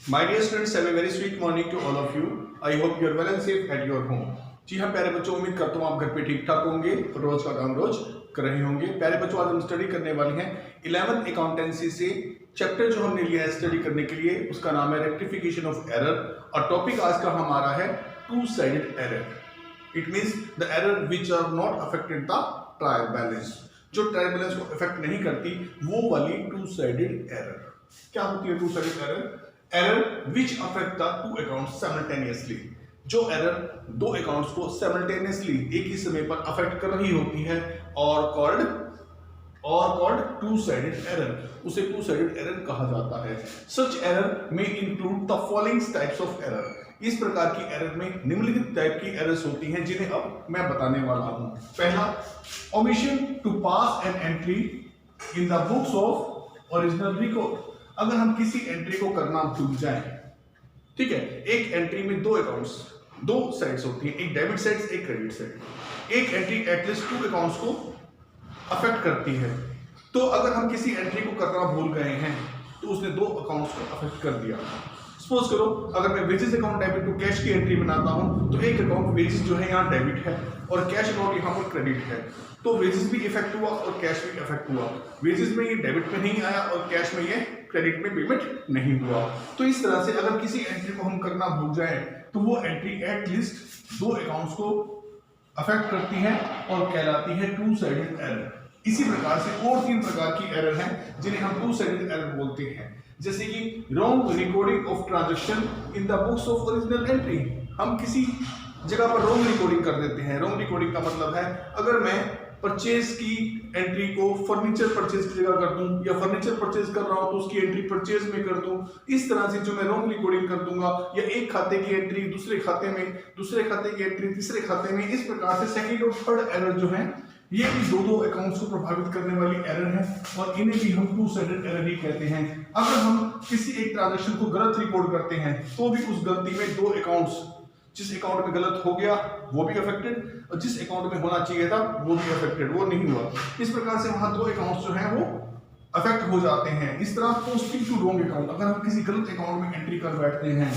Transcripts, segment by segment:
My dear students, have a very sweet morning to all of you. I hope you are well and safe at your home. जी हाँ प्यारे बच्चों, उम्मीद करता हूँ आप घर पे ठीक ठाक होंगे, रोज का काम रोज कर रहे होंगे। प्यारे बच्चों, आज हम स्टडी करने वाले हैं 11th अकाउंटेंसी से चैप्टर जो हमने लिया है स्टडी करने के लिए, उसका नाम है रेक्टिफिकेशन ऑफ एरर और टॉपिक आज का हमारा है two sided error. It means the error which are not affected the trial balance, जो ट्रायल बैलेंस को अफेक्ट नहीं करती वो वाली टू साइडेड एरर। क्या होती है two sided error? Error which affect the two accounts simultaneously, जो एरर दो अकाउंट्स को साइमल्टेनियसली एक ही समय पर अफेक्ट कर रही होती है और कॉल्ड टू साइडेड एरर, उसे टू साइडेड एरर कहा जाता है। सच एरर में include the following types of error, इस प्रकार की एरर में निम्नलिखित टाइप की एरर्स होती हैं जिन्हें अब मैं बताने वाला हूं। पहला, omission to pass an entry in the books of original record. अगर हम किसी एंट्री को करना भूल जाएं, ठीक है, एक एंट्री में दो अकाउंट्स, दो साइड्स होती हैं, एक डेबिट साइड एक क्रेडिट साइड। एक एंट्री एटलीस्ट टू अकाउंट्स को अफेक्ट करती है, तो अगर हम किसी एंट्री को करना भूल गए हैं तो उसने दो अकाउंट्स को अफेक्ट कर दिया। सपोज करो अगर मैं wages account debit to cash की एंट्री बनाता हूं तो एक अकाउंट वेजेस जो है यहाँ डेबिट है और कैश अकाउंट यहाँ पर क्रेडिट है, तो वेजेस भी इफेक्ट हुआ और कैश भी इफेक्ट हुआ। वेजेस में ये डेबिट में नहीं आया और कैश में ये क्रेडिट में पेमेंट नहीं हुआ। तो इस तरह से अगर किसी एंट्री को हम करना भूल जाए तो वो एंट्री एटलीस्ट दो अकाउंट्स को अफेक्ट करती है और कहलाती है टू साइडेड एरर। इसी प्रकार से और तीन प्रकार की एरर हैं जिन्हें हम टू साइडेड एरर बोलते हैं, जैसे कि wrong recording of transaction in the books of original entry. हम किसी जगह पर रॉन्ग रिकॉर्डिंग कर देते हैं। रॉन्ग रिकॉर्डिंग का मतलब है अगर मैं परचेज की एंट्री को फर्नीचर परचेज की जगह कर दूं या फर्नीचर परचेज कर रहा हूं तो उसकी एंट्री परचेज में कर दूं, इस तरह से जो मैं रॉन्ग रिकॉर्डिंग कर दूंगा, या एक खाते की एंट्री दूसरे खाते में, दूसरे खाते की एंट्री तीसरे खाते में, इस प्रकार से सेकंड और थर्ड एरर जो है ये भी दो अकाउंट्स को प्रभावित करने वाली एरर है और इन्हें भी हम टू साइडेड एरर ही कहते हैं। अगर हम किसी एक ट्रांजैक्शन को गलत रिकॉर्ड करते हैं तो भी उस गलती में दो अकाउंट्स, जिस अकाउंट में गलत हो गया वो भी अफेक्टेड और जिस अकाउंट में होना चाहिए था वो भी अफेक्टेड, वो नहीं हुआ। इस प्रकार से वहां दो अकाउंट्स जो हैं वो अफेक्ट हो जाते हैं। इस तरह पोस्टिंग टू रॉन्ग अकाउंट, अगर हम किसी गलत अकाउंट में एंट्री कर बैठते हैं,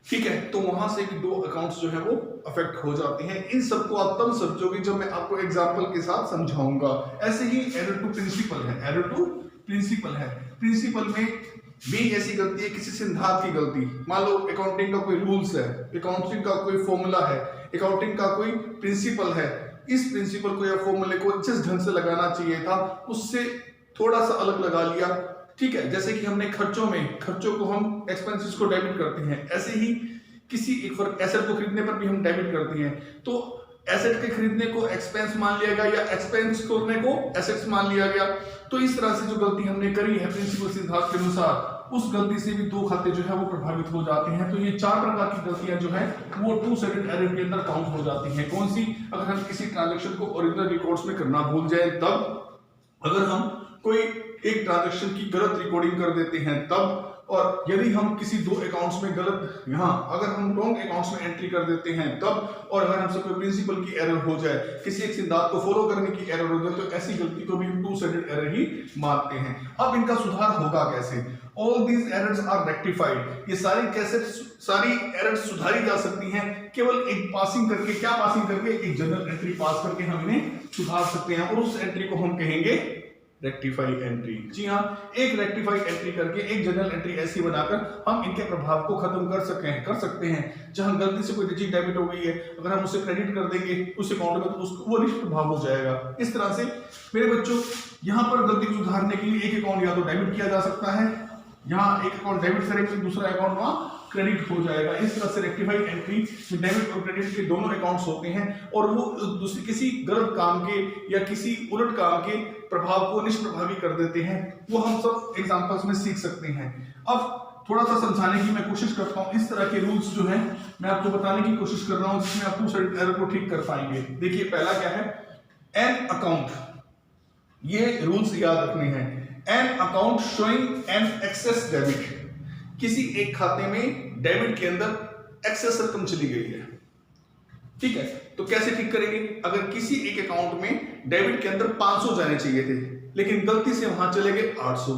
ठीक है, तो वहां से भी दो अकाउंट्स जो है वो अफेक्ट हो जाते हैं। इन सबको आप तब समझोगे जब मैं आपको एग्जांपल के साथ समझाऊंगा। ऐसे ही एरर टू प्रिंसिपल है, एरर टू प्रिंसिपल है। प्रिंसिपल में भी ऐसी गलती है, किसी सिद्धांत की गलती, मान लो अकाउंटिंग का कोई रूल्स है, अकाउंटिंग का कोई फॉर्मूला है, अकाउंटिंग का कोई प्रिंसिपल है, इस प्रिंसिपल को या फॉर्मूले को जिस ढंग से लगाना चाहिए था उससे थोड़ा सा अलग लगा लिया, ठीक है। जैसे कि हमने खर्चों को हम एक्सपेंसेस को डेबिट करते हैं, ऐसे ही किसी एक एसेट को खरीदने पर भी हम डेबिट करते हैं, तो एसेट के खरीदने को एक्सपेंस मान लिया गया या एक्सपेंस करने को एसेट्स मान लिया गया। तो इस तरह से जो गलती हमने करी है प्रिंसिपल सिद्धांत के अनुसार, उस गलती से भी दो खाते जो है वो प्रभावित हो जाते हैं। तो ये चार प्रकार की गलतियां जो है वो टू साइडेड एरर के अंदर काउंट हो जाती हैं। कौन सी? अगर हम किसी ट्रांजैक्शन को ओरिजिनल रिकॉर्ड्स में करना भूल जाए तब, अगर हम कोई एक ट्रांजैक्शन की गलत रिकॉर्डिंग कर देते हैं तब, और यदि हम किसी दो अकाउंट्स में गलत, यहाँ अगर हम रॉन्ग अकाउंट्स में एंट्री कर देते हैं तब, और अगर हमसे कोई प्रिंसिपल की एरर हो जाए, किसी एक सिद्धांत को फॉलो करने की एरर हो जाए, तो ऐसी गलती को भी हम टू साइडेड एरर ही मानते हैं। अब इनका सुधार होगा कैसे? All these errors are rectified. ये सारी एरर्स सुधारी जा सकती हैं केवल एक पासिंग करके। क्या पासिंग करके? एक जनरल एंट्री पास करके हम इन्हें सुधार सकते हैं और उस एंट्री को हम कहेंगे रेक्टिफाई एंट्री। जी हाँ, एक रेक्टिफाई एंट्री करके एक जनरल एंट्री ऐसी बनाकर हम इनके प्रभाव को खत्म कर सकते हैं। जहां गलती से कोई चीज डेबिट हो गई है, अगर हम उसे क्रेडिट कर देंगे उस अकाउंट में तो वो निष्प्रभाव हो जाएगा। इस तरह से मेरे बच्चों यहाँ पर गलती को सुधारने के लिए एक अकाउंट या तो डेबिट किया जा सकता है, यहाँ एक अकाउंट डेबिट करेंगे तो दूसरा अकाउंट वहां क्रेडिट हो जाएगा। इस तरह से रेक्टिफाई एंट्री में डेबिट और क्रेडिट के दोनों अकाउंट्स होते हैं और वो दूसरी किसी गलत काम के या किसी उलट काम के प्रभाव को निष्प्रभावी कर देते हैं। वो हम सब एग्जांपल्स में सीख सकते हैं। अब थोड़ा सा समझाने की मैं कोशिश करता हूँ। इस तरह के रूल्स जो है मैं आपको बताने की कोशिश कर रहा हूँ जिसमें आप टू साइडेड एरर को ठीक कर पाएंगे। देखिए पहला क्या है? एन अकाउंट, ये रूल्स याद रखने हैं। An account showing an excess debit, किसी एक खाते में डेबिट के अंदर एक्सेस रकम चली गई है, ठीक है, तो कैसे ठीक करेंगे? अगर किसी एक अकाउंट में डेबिट के अंदर 500 जाने चाहिए थे लेकिन गलती से वहां चले गए 800,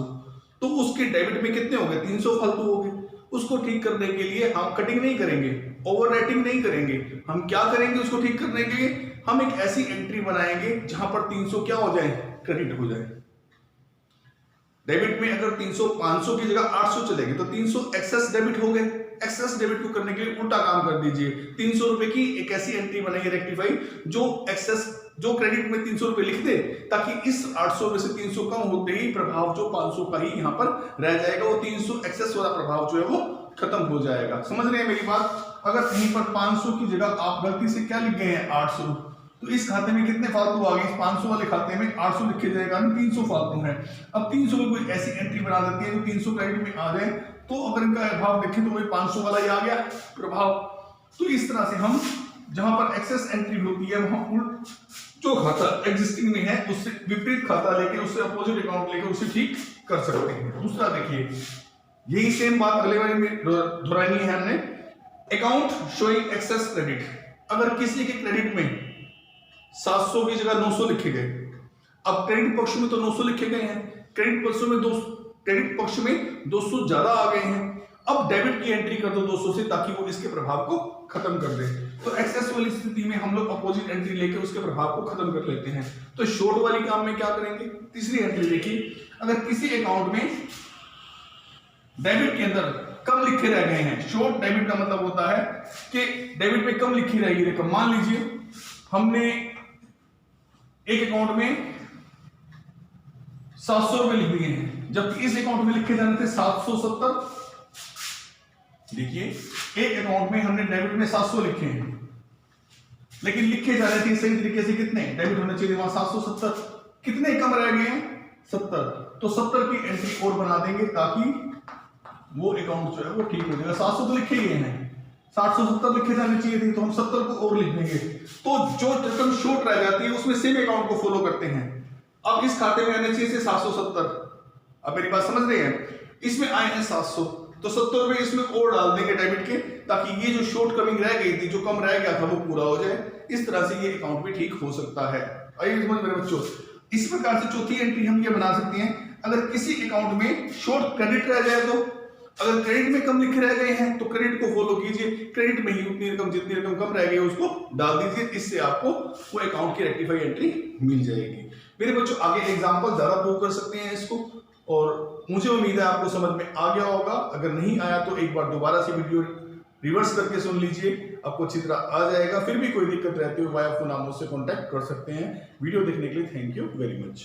तो उसके डेबिट में कितने हो गए, 300 फालतू हो गए। उसको ठीक करने के लिए हम कटिंग नहीं करेंगे, ओवर राइटिंग नहीं करेंगे, हम क्या करेंगे उसको ठीक करने के लिए हम एक ऐसी एंट्री बनाएंगे जहां पर 300 क्या हो जाए, क्रेडिट हो जाए। डेबिट में अगर 300 500 की जगह 800 चलेगी तो 300 एक्सेस डेबिट हो गए। एक्सेस डेबिट को करने के लिए उल्टा काम कर दीजिए, 300 रुपए की एक ऐसी एंट्री बनाइए रेक्टिफाई जो एक्सेस जो क्रेडिट में 300 रुपए लिख दे, ताकि इस 800 में से 300 कम होते ही प्रभाव जो 500 का ही यहां पर रह जाएगा, वो 300 एक्सेस वाला प्रभाव जो है वो खत्म हो जाएगा। समझ रहे हैं मेरी बात? अगर कहीं पर 500 की जगह आप गलती से क्या लिख गए हैं 800, तो इस खाते में कितने फालतू आ गए, इस 500 वाले खाते में 800 लिखे जाएगा, 300 फालतू है। अब 300 में कोई ऐसी एंट्री बना देती है जो 300 क्रेडिट में आ जाए, तो अगर इनका प्रभाव देखें तो वही 500 वाला ही आ गया प्रभाव। तो इस तरह से हम जहां पर एक्सेस एंट्री होती है वहां जो खाता एग्जिस्टिंग में है उससे विपरीत खाता लेके, उससे अपोजिट अकाउंट लेके उसे ठीक कर सकते हैं। दूसरा देखिए, यही सेम बात अगले वाले में दोहरानी है हमने, अकाउंट शोइंग एक्सेस क्रेडिट। अगर किसी के क्रेडिट में 700 की जगह 900 लिखे गए, अब क्रेडिट पक्ष में तो 900 लिखे गए हैं, क्रेडिट पक्ष में 200 ज्यादा आ गए हैं। अब डेबिट की एंट्री कर दो 200 से, ताकि वो इसके प्रभाव को खत्म कर दे। तो एक्सेस वाली स्थिति में हम लोग अपोजिट एंट्री लेके उसके प्रभाव को खत्म कर लेते हैं। तो शॉर्ट वाली काम में क्या करेंगे, तीसरी एंट्री देखिए, अगर किसी अकाउंट में डेबिट के अंदर कम लिखे रह गए हैं, शॉर्ट डेबिट का मतलब होता है कि डेबिट में कम लिखी रहेगी रकम। मान लीजिए हमने एक अकाउंट में 700 रुपए लिख दिए हैं, जबकि इस अकाउंट में लिखे जाने थे 770। देखिए, एक अकाउंट में हमने डेबिट में 700 लिखे हैं, लेकिन लिखे जा रहे थे सही तरीके से कितने, डेबिट होने चाहिए वहां 770, कितने कम रह गए हैं 70। तो 70 की एंट्री और बना देंगे ताकि वो अकाउंट जो है वो ठीक हो जाएगा। 700 तो लिखे गए हैं, 770 लिखे जाने चाहिए थे, तो हम 70 को और लिख देंगे। तो जो रकम शॉर्ट रह जाती है उसमें सेम अकाउंट को फॉलो करते हैं। अब इस खाते में आने चाहिए से 770। अब मेरी बात समझ रहे हैं, इसमें आए हैं 700, तो 70 रुपए इसमें और डाल देंगे डेबिट के, ताकि ये जो शॉर्ट कमिंग रह गई थी, जो कम रह गया था, वो पूरा हो जाए। इस तरह से ये अकाउंट भी ठीक हो सकता है। आइए समझ मेरे बच्चों, इस प्रकार से चौथी एंट्री हम ये बना सकते हैं, अगर किसी अकाउंट में शॉर्ट क्रेडिट रह जाए, तो अगर क्रेडिट में कम लिखे रह गए हैं तो क्रेडिट को फॉलो कीजिए, क्रेडिट में ही उतनी रकम जितनी रकम कम रह गई है उसको डाल दीजिए, इससे आपको वो अकाउंट की रेक्टिफाई एंट्री मिल जाएगी। मेरे बच्चों, आगे एग्जांपल ज्यादा प्रूव कर सकते हैं इसको, और मुझे उम्मीद है आपको समझ में आ गया होगा। अगर नहीं आया तो एक बार दोबारा से वीडियो रिवर्स करके सुन लीजिए, आपको अच्छी तरह आ जाएगा। फिर भी कोई दिक्कत रहती हो वाया फोन आप मुझसे कॉन्टैक्ट कर सकते हैं। वीडियो देखने के लिए थैंक यू वेरी मच।